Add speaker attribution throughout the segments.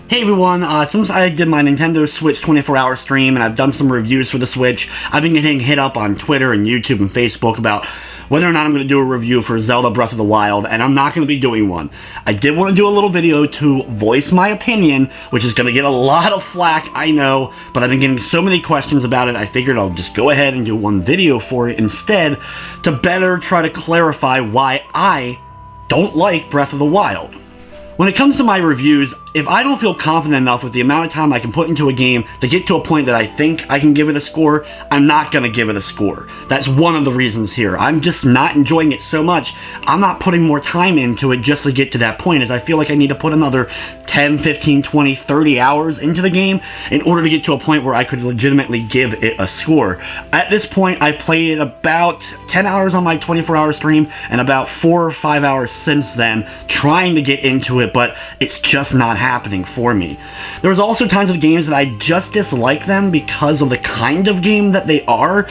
Speaker 1: Hey everyone, since I did my Nintendo Switch 24-hour stream and I've done some reviews for the Switch, I've been getting hit up on Twitter and YouTube and Facebook about whether or not I'm going to do a review for Zelda Breath of the Wild, and I'm not going to be doing one. I did want to do a little video to voice my opinion, which is going to get a lot of flack, I know, but I've been getting so many questions about it, I figured I'll just go ahead and do one video for it instead to better try to clarify why I don't like Breath of the Wild. When it comes to my reviews, if I don't feel confident enough with the amount of time I can put into a game to get to a point that I think I can give it a score, I'm not going to give it a score. That's one of the reasons here. I'm just not enjoying it so much. I'm not putting more time into it just to get to that point, as I feel like I need to put another 10, 15, 20, 30 hours into the game in order to get to a point where I could legitimately give it a score. At this point, I played it about 10 hours on my 24-hour stream and about 4 or 5 hours since then trying to get into it, but it's just not happening for me. There's also times of games that I just dislike them because of the kind of game that they are.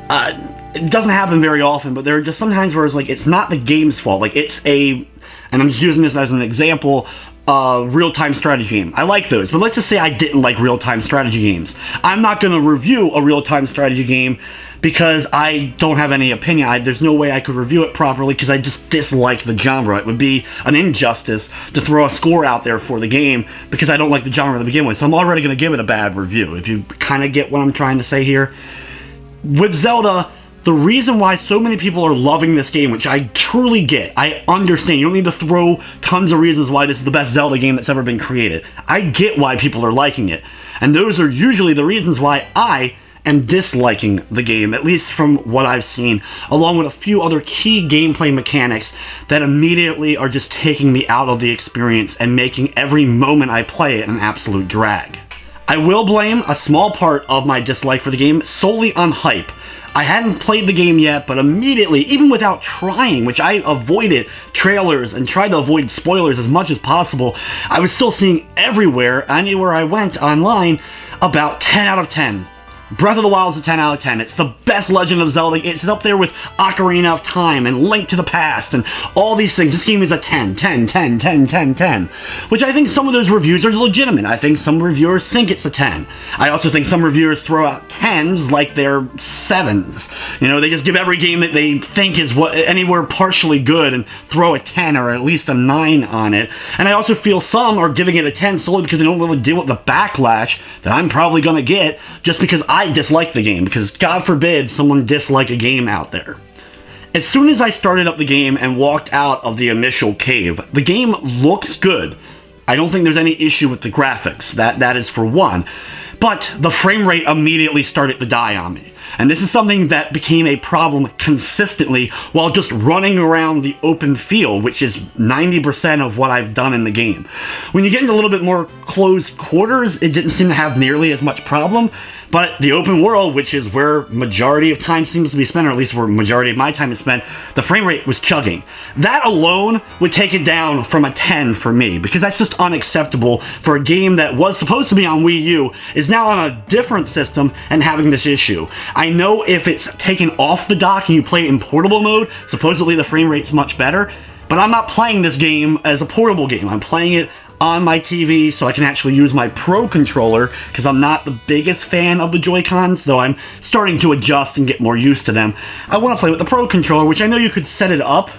Speaker 1: It doesn't happen very often, but there are just some times where it's like, it's not the game's fault. Like, it's and I'm just using this as an example, real-time strategy game. I like those, but let's just say I didn't like real-time strategy games. I'm not going to review a real-time strategy game because I don't have any opinion. There's no way I could review it properly because I just dislike the genre. It would be an injustice to throw a score out there for the game because I don't like the genre to begin with, so I'm already going to give it a bad review, if you kind of get what I'm trying to say here. With Zelda, the reason why so many people are loving this game, which I truly get, I understand, you don't need to throw tons of reasons why this is the best Zelda game that's ever been created. I get why people are liking it, and those are usually the reasons why I am disliking the game, at least from what I've seen, along with a few other key gameplay mechanics that immediately are just taking me out of the experience and making every moment I play it an absolute drag. I will blame a small part of my dislike for the game solely on hype. I hadn't played the game yet, but immediately, even without trying, which I avoided trailers and tried to avoid spoilers as much as possible, I was still seeing everywhere, anywhere I went online, about 10 out of 10. Breath of the Wild is a 10 out of 10. It's the best Legend of Zelda. It's up there with Ocarina of Time and Link to the Past and all these things. This game is a 10, 10, 10, 10, 10, 10. Which I think some of those reviews are legitimate. I think some reviewers think it's a 10. I also think some reviewers throw out 10s like they're 7s. You know, they just give every game that they think is anywhere partially good and throw a 10 or at least a 9 on it. And I also feel some are giving it a 10 solely because they don't really deal with the backlash that I'm probably going to get just because I dislike the game, because God forbid someone dislike a game out there. As soon as I started up the game and walked out of the initial cave, the game looks good. I don't think there's any issue with the graphics, that is for one, but the frame rate immediately started to die on me. And this is something that became a problem consistently while just running around the open field, which is 90% of what I've done in the game. When you get into a little bit more close quarters, it didn't seem to have nearly as much problem, but the open world, which is where majority of time seems to be spent, or at least where majority of my time is spent, the frame rate was chugging. That alone would take it down from a 10 for me, because that's just unacceptable for a game that was supposed to be on Wii U, is now on a different system and having this issue. I know if it's taken off the dock and you play it in portable mode, supposedly the frame rate's much better, but I'm not playing this game as a portable game. I'm playing it on my TV so I can actually use my Pro Controller, because I'm not the biggest fan of the Joy-Cons, though I'm starting to adjust and get more used to them. I want to play with the Pro Controller, which I know you could set it up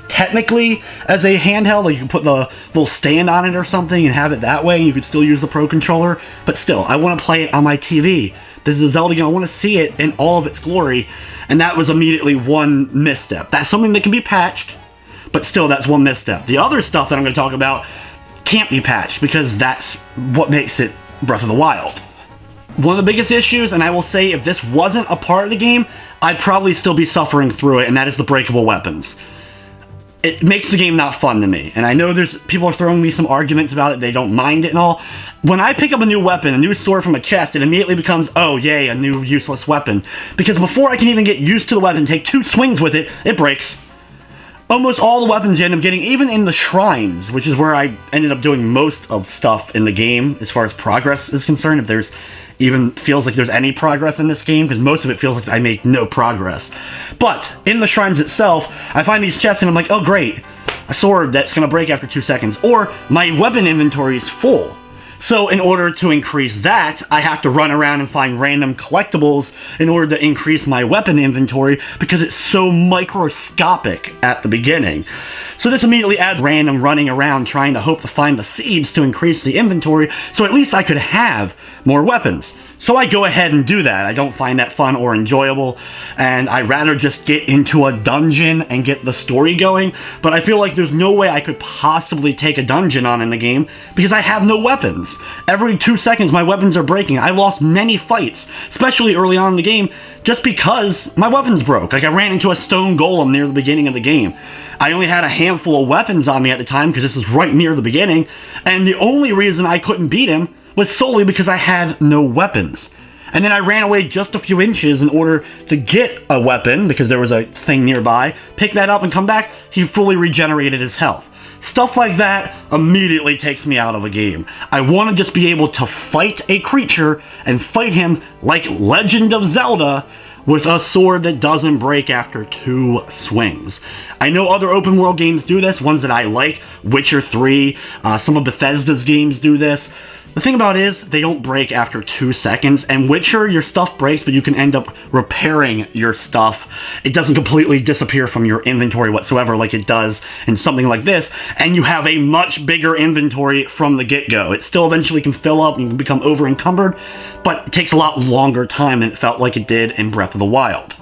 Speaker 1: technically as a handheld, like you can put the little stand on it or something and have it that way, and you could still use the Pro Controller, but still, I want to play it on my TV. This is a Zelda game, I want to see it in all of its glory, and that was immediately one misstep. That's something that can be patched, but still, that's one misstep. The other stuff that I'm going to talk about can't be patched, because that's what makes it Breath of the Wild. One of the biggest issues, and I will say if this wasn't a part of the game, I'd probably still be suffering through it, and that is the breakable weapons. It makes the game not fun to me, and I know people are throwing me some arguments about it, they don't mind it and all. When I pick up a new weapon, a new sword from a chest, it immediately becomes, oh yay, a new useless weapon. Because before I can even get used to the weapon, take 2 swings with it, it breaks. Almost all the weapons you end up getting, even in the shrines, which is where I ended up doing most of stuff in the game as far as progress is concerned, if there's even feels like there's any progress in this game, because most of it feels like I make no progress. But in the shrines itself, I find these chests and I'm like, oh great, a sword that's gonna break after 2 seconds, or my weapon inventory is full. So in order to increase that, I have to run around and find random collectibles in order to increase my weapon inventory because it's so microscopic at the beginning. So this immediately adds random running around trying to hope to find the seeds to increase the inventory so at least I could have more weapons. So I go ahead and do that. I don't find that fun or enjoyable, and I'd rather just get into a dungeon and get the story going, but I feel like there's no way I could possibly take a dungeon on in the game because I have no weapons. Every 2 seconds my weapons are breaking. I lost many fights, especially early on in the game, just because my weapons broke. Like I ran into a stone golem near the beginning of the game. I only had a handful of weapons on me at the time because this is right near the beginning, and the only reason I couldn't beat him was solely because I had no weapons. And then I ran away just a few inches in order to get a weapon because there was a thing nearby, pick that up and come back, he fully regenerated his health. Stuff like that immediately takes me out of a game. I want to just be able to fight a creature and fight him like Legend of Zelda with a sword that doesn't break after 2 swings. I know other open world games do this, ones that I like, Witcher 3, some of Bethesda's games do this. The thing about it is, they don't break after 2 seconds, and Witcher, your stuff breaks, but you can end up repairing your stuff. It doesn't completely disappear from your inventory whatsoever like it does in something like this, and you have a much bigger inventory from the get-go. It still eventually can fill up and you can become over-encumbered, but it takes a lot longer time than it felt like it did in Breath of the Wild.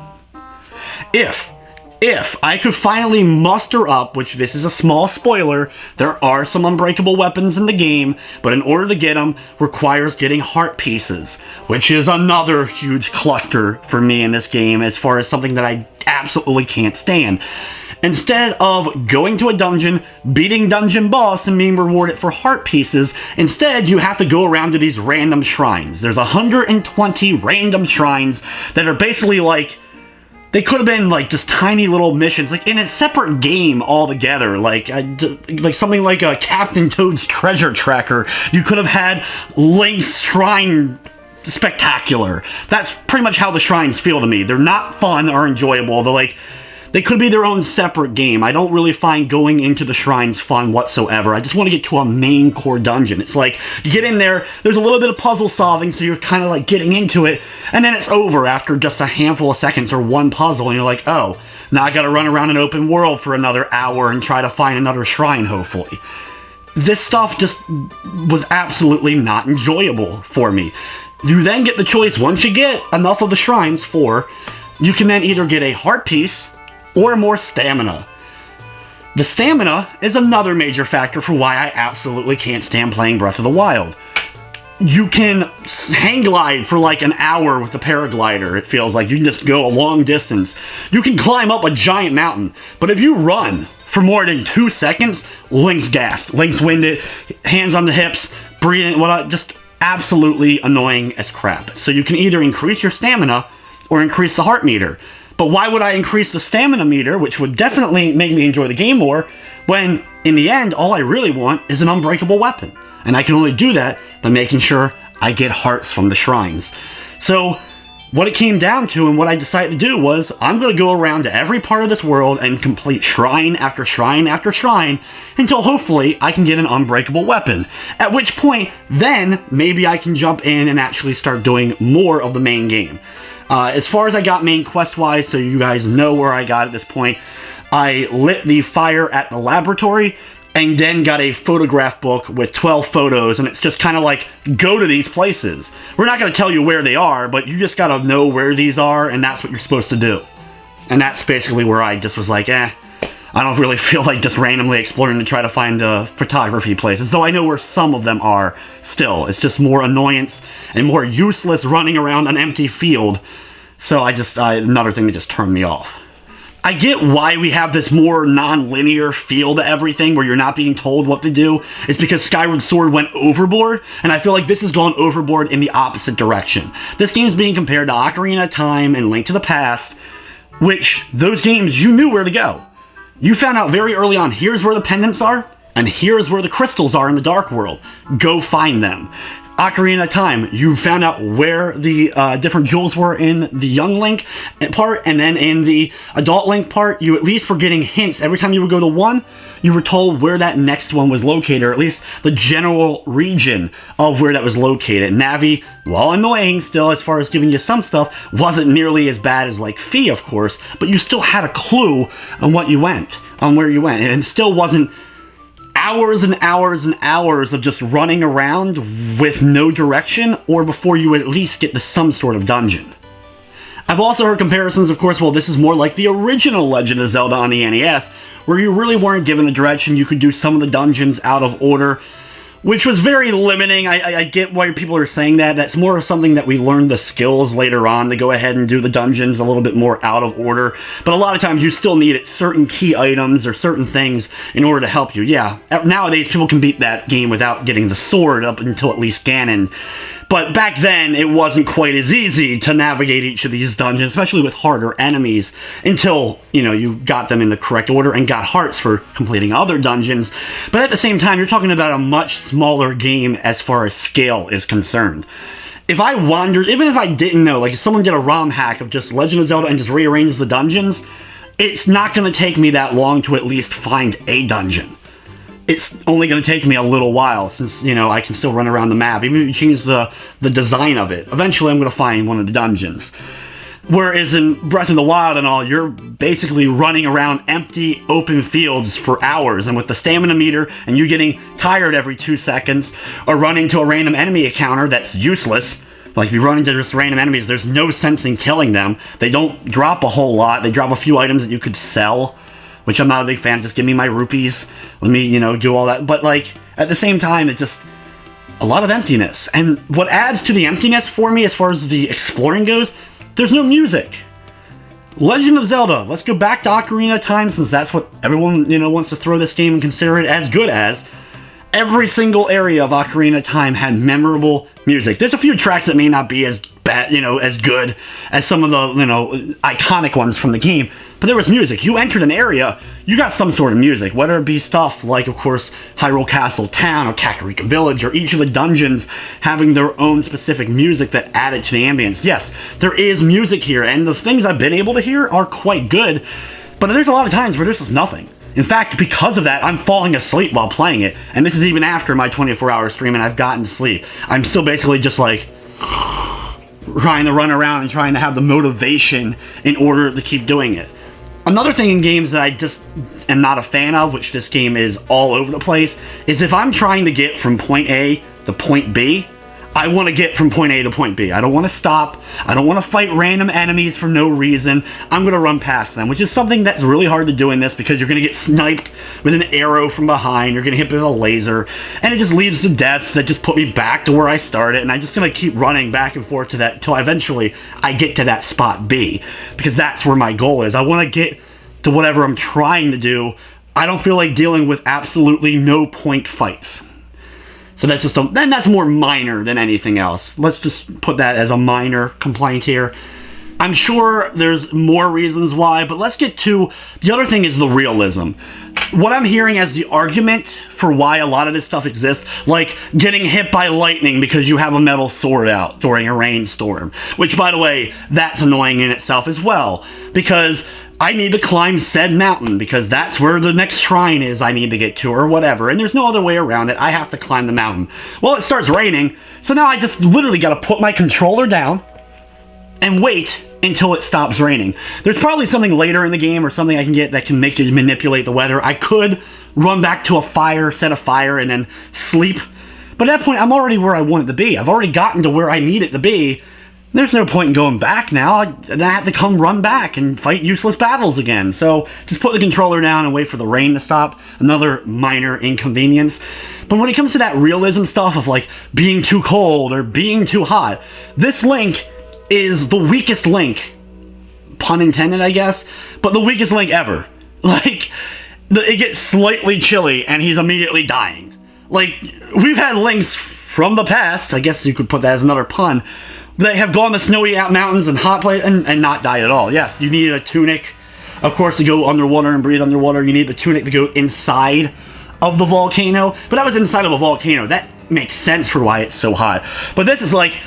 Speaker 1: If I could finally muster up, which this is a small spoiler, there are some unbreakable weapons in the game, but in order to get them requires getting heart pieces, which is another huge cluster for me in this game as far as something that I absolutely can't stand. Instead of going to a dungeon, beating dungeon boss, and being rewarded for heart pieces, instead you have to go around to these random shrines. There's 120 random shrines that are basically like, they could have been like just tiny little missions, like in a separate game altogether, like something like a Captain Toad's Treasure Tracker. You could have had Link's Shrine Spectacular. That's pretty much how the shrines feel to me. They're not fun or enjoyable. They're like, they could be their own separate game. I don't really find going into the shrines fun whatsoever. I just want to get to a main core dungeon. It's like, you get in there, there's a little bit of puzzle solving, so you're kind of like getting into it, and then it's over after just a handful of seconds or one puzzle, and you're like, oh, now I gotta run around an open world for another hour and try to find another shrine, hopefully. This stuff just was absolutely not enjoyable for me. You then get the choice, once you get enough of the shrines, you can then either get a heart piece or more stamina. The stamina is another major factor for why I absolutely can't stand playing Breath of the Wild. You can hang glide for like an hour with the paraglider, it feels like. You can just go a long distance. You can climb up a giant mountain, but if you run for more than 2 seconds, Link's gassed, Link's winded, hands on the hips, breathing, just absolutely annoying as crap. So you can either increase your stamina or increase the heart meter. But why would I increase the stamina meter, which would definitely make me enjoy the game more, when, in the end, all I really want is an unbreakable weapon? And I can only do that by making sure I get hearts from the shrines. So, what it came down to and what I decided to do was, I'm going to go around to every part of this world and complete shrine after shrine after shrine, until hopefully I can get an unbreakable weapon. At which point, then, maybe I can jump in and actually start doing more of the main game. As far as I got main quest-wise, so you guys know where I got at this point, I lit the fire at the laboratory, and then got a photograph book with 12 photos, and it's just kind of like, go to these places. We're not going to tell you where they are, but you just got to know where these are, and that's what you're supposed to do. And that's basically where I just was like, I don't really feel like just randomly exploring to try to find photography places, though I know where some of them are still. It's just more annoyance and more useless running around an empty field. So another thing that just turned me off. I get why we have this more non-linear feel to everything where you're not being told what to do. It's because Skyward Sword went overboard, and I feel like this has gone overboard in the opposite direction. This game is being compared to Ocarina of Time and Link to the Past, which, those games, you knew where to go. You found out very early on, here's where the pendants are, and here's where the crystals are in the Dark World. Go find them. Ocarina of Time, you found out where the different jewels were in the young Link part, and then in the adult Link part, you at least were getting hints. Every time you would go to one, You were told where that next one was located, or at least the general region of where that was located. Navi, while annoying still as far as giving you some stuff, wasn't nearly as bad as like Fee, of course, but you still had a clue on what you went, on where you went, and it still wasn't hours and hours and hours of just running around with no direction, or before you would at least get to some sort of dungeon. I've also heard comparisons, of course, well, this is more like the original Legend of Zelda on the NES, where you really weren't given a direction. You could do some of the dungeons out of order, which was very limiting. I get why people are saying that. That's more of something that we learned the skills later on to go ahead and do the dungeons a little bit more out of order. But a lot of times you still needed certain key items or certain things in order to help you. Yeah, nowadays people can beat that game without getting the sword up until at least Ganon. But back then, it wasn't quite as easy to navigate each of these dungeons, especially with harder enemies, until, you know, you got them in the correct order and got hearts for completing other dungeons. But at the same time, you're talking about a much smaller game as far as scale is concerned. If I wandered, even if I didn't know, like if someone did a ROM hack of just Legend of Zelda and just rearranged the dungeons, it's not going to take me that long to at least find a dungeon. It's only going to take me a little while, since, you know, I can still run around the map. Even if you change the design of it, eventually I'm going to find one of the dungeons. Whereas in Breath of the Wild and all, you're basically running around empty, open fields for hours, and with the stamina meter, and you getting tired every 2 seconds, or running to a random enemy encounter that's useless. Like, if you run into just random enemies, there's no sense in killing them. They don't drop a whole lot. They drop a few items that you could sell, which I'm not a big fan. Just give me my rupees. Let me, you know, do all that. But, like, at the same time, it's just a lot of emptiness. And what adds to the emptiness for me as far as the exploring goes, there's no music. Legend of Zelda. Let's go back to Ocarina of Time, since that's what everyone, you know, wants to throw this game and consider it as good as. Every single area of Ocarina of Time had memorable music. There's a few tracks that may not be as bad, you know, as good as some of the, you know, iconic ones from the game, but there was music. You entered an area, you got some sort of music, whether it be stuff like, of course, Hyrule Castle Town or Kakariko Village, or each of the dungeons having their own specific music that added to the ambience. Yes, there is music here, and the things I've been able to hear are quite good, but there's a lot of times where there's just nothing. In fact, because of that, I'm falling asleep while playing it, and this is even after my 24-hour stream and I've gotten to sleep. I'm still basically just like trying to run around and trying to have the motivation in order to keep doing it. Another thing in games that I just am not a fan of, which this game is all over the place, is if I'm trying to get from point A to point B, I want to get from point A to point B. I don't want to stop. I don't want to fight random enemies for no reason. I'm going to run past them, which is something that's really hard to do in this, because you're going to get sniped with an arrow from behind. You're going to hit with a laser, and it just leads to deaths that just put me back to where I started, and I'm just going to keep running back and forth to that until eventually I get to that spot B, because that's where my goal is. I want to get to whatever I'm trying to do. I don't feel like dealing with absolutely no point fights. So that's just then that's more minor than anything else. Let's just put that as a minor complaint here. I'm sure there's more reasons why, but let's get to the other thing is the realism. What I'm hearing as the argument for why a lot of this stuff exists, like getting hit by lightning because you have a metal sword out during a rainstorm, which, by the way, that's annoying in itself as well, because I need to climb said mountain because that's where the next shrine is I need to get to, or whatever, and there's no other way around it. I have to climb the mountain. Well, it starts raining, so now I just literally got to put my controller down and wait until it stops raining. There's probably something later in the game or something I can get that can make you manipulate the weather. I could run back to a fire, set a fire, and then sleep, but at that point, I'm already where I wanted to be. I've already gotten to where I need it to be. There's no point in going back now. I have to come run back and fight useless battles again. So just put the controller down and wait for the rain to stop. Another minor inconvenience. But when it comes to that realism stuff of like being too cold or being too hot, this Link is the weakest Link. Pun intended, I guess. But the weakest Link ever. Like, it gets slightly chilly and he's immediately dying. Like, we've had Links from the past, I guess you could put that as another pun, they have gone to snowy out mountains and hot places and not died at all. Yes, you need a tunic, of course, to go underwater and breathe underwater. You need the tunic to go inside of the volcano. But that was inside of a volcano. That makes sense for why it's so hot. But this is like,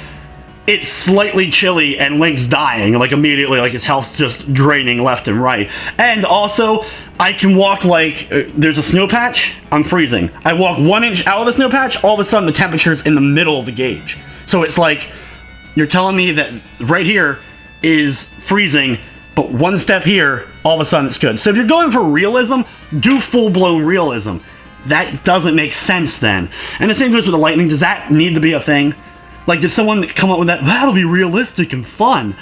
Speaker 1: it's slightly chilly and Link's dying, like, immediately, like, his health's just draining left and right. And also, I can walk, like, there's a snow patch, I'm freezing. I walk 1 inch out of the snow patch, all of a sudden the temperature's in the middle of the gauge. So it's like, you're telling me that right here is freezing, but one step here, all of a sudden it's good. So if you're going for realism, do full-blown realism. That doesn't make sense then. And the same goes with the lightning. Does that need to be a thing? Like, did someone come up with that? That'll be realistic and fun.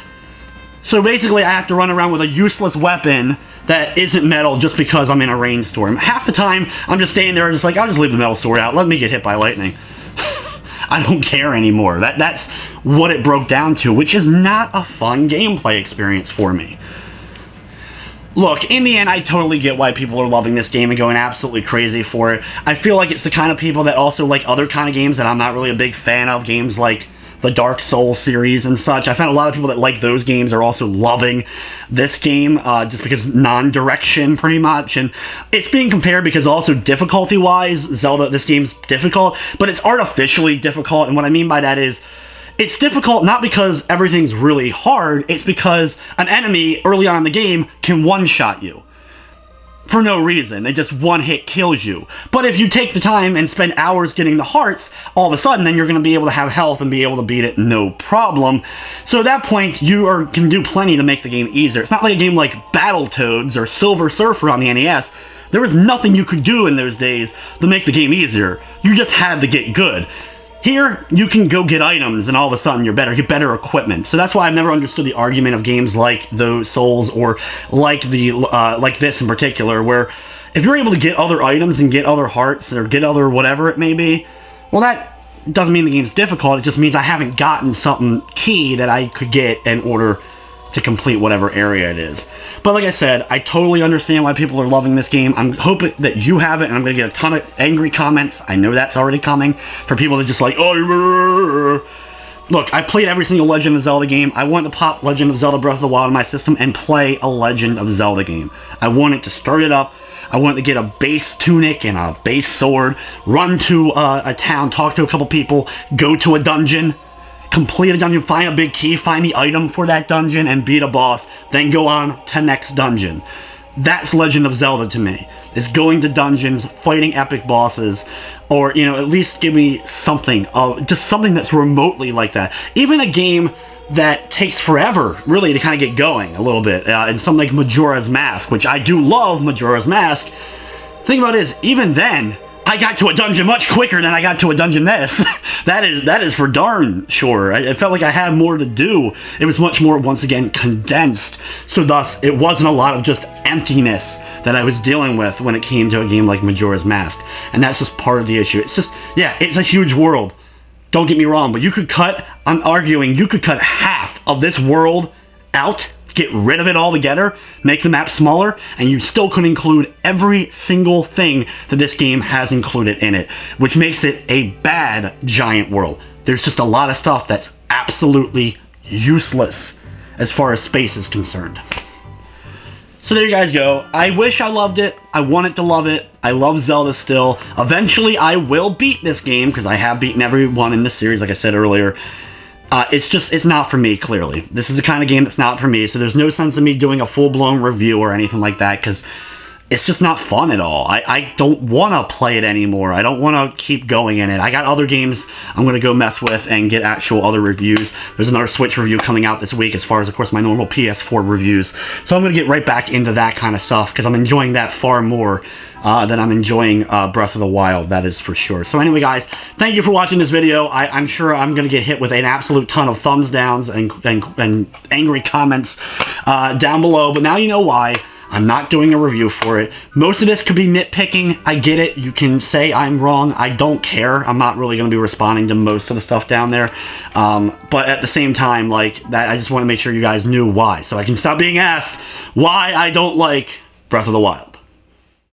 Speaker 1: So basically, I have to run around with a useless weapon that isn't metal just because I'm in a rainstorm. Half the time, I'm just standing there just like, I'll just leave the metal sword out. Let me get hit by lightning. I don't care anymore. That's what it broke down to, which is not a fun gameplay experience for me. Look, in the end, I totally get why people are loving this game and going absolutely crazy for it. I feel like it's the kind of people that also like other kind of games that I'm not really a big fan of, games like the Dark Souls series and such. I found a lot of people that like those games are also loving this game, just because non-direction, pretty much. And it's being compared because also difficulty-wise, Zelda, this game's difficult, but it's artificially difficult, and what I mean by that is, it's difficult not because everything's really hard, it's because an enemy early on in the game can one-shot you. For no reason. It just one-hit kills you. But if you take the time and spend hours getting the hearts, all of a sudden then you're going to be able to have health and be able to beat it no problem. So at that point, you can do plenty to make the game easier. It's not like a game like Battletoads or Silver Surfer on the NES. There was nothing you could do in those days to make the game easier. You just had to get good. Here, you can go get items and all of a sudden you're better, get better equipment. So that's why I've never understood the argument of games like those Souls or like this in particular, where if you're able to get other items and get other hearts or get other whatever it may be, well, that doesn't mean the game's difficult. It just means I haven't gotten something key that I could get in order to complete whatever area it is. But like I said, I totally understand why people are loving this game. I'm hoping that you have it, and I'm going to get a ton of angry comments. I know that's already coming, for people that just like, oh, look, I played every single Legend of Zelda game. I want to pop Legend of Zelda Breath of the Wild in my system and play a Legend of Zelda game. I wanted to start it up. I wanted to get a base tunic and a base sword, run to a town, talk to a couple people, go to a dungeon, complete a dungeon, find a big key, find the item for that dungeon, and beat a boss, then go on to next dungeon. That's Legend of Zelda to me, is going to dungeons, fighting epic bosses, or, you know, at least give me something, just something that's remotely like that. Even a game that takes forever, really, to kind of get going a little bit, and something like Majora's Mask, which I do love Majora's Mask. The thing about it is, even then, I got to a dungeon much quicker than I got to a dungeon this. that is for darn sure. I felt like I had more to do. It was much more, once again, condensed. So thus, it wasn't a lot of just emptiness that I was dealing with when it came to a game like Majora's Mask. And that's just part of the issue. It's just, yeah, it's a huge world. Don't get me wrong, but you could cut, I'm arguing, you could cut half of this world out, get rid of it altogether, make the map smaller, and you still could include every single thing that this game has included in it, which makes it a bad giant world. There's just a lot of stuff that's absolutely useless as far as space is concerned. So there you guys go. I wish I loved it. I wanted to love it. I love Zelda still. Eventually, I will beat this game, because I have beaten every one in this series, like I said earlier. It's not for me, clearly. This is the kind of game that's not for me, so there's no sense in me doing a full-blown review or anything like that, because it's just not fun at all. I don't want to play it anymore. I don't want to keep going in it. I got other games I'm going to go mess with and get actual other reviews. There's another Switch review coming out this week, as far as, of course, my normal PS4 reviews. So I'm going to get right back into that kind of stuff, because I'm enjoying that far more than I'm enjoying Breath of the Wild, that is for sure. So anyway, guys, thank you for watching this video. I'm sure I'm going to get hit with an absolute ton of thumbs downs and angry comments down below, but now you know why. I'm not doing a review for it. Most of this could be nitpicking. I get it. You can say I'm wrong. I don't care. I'm not really going to be responding to most of the stuff down there. But at the same time, like, that, I just want to make sure you guys knew why, so I can stop being asked why I don't like Breath of the Wild.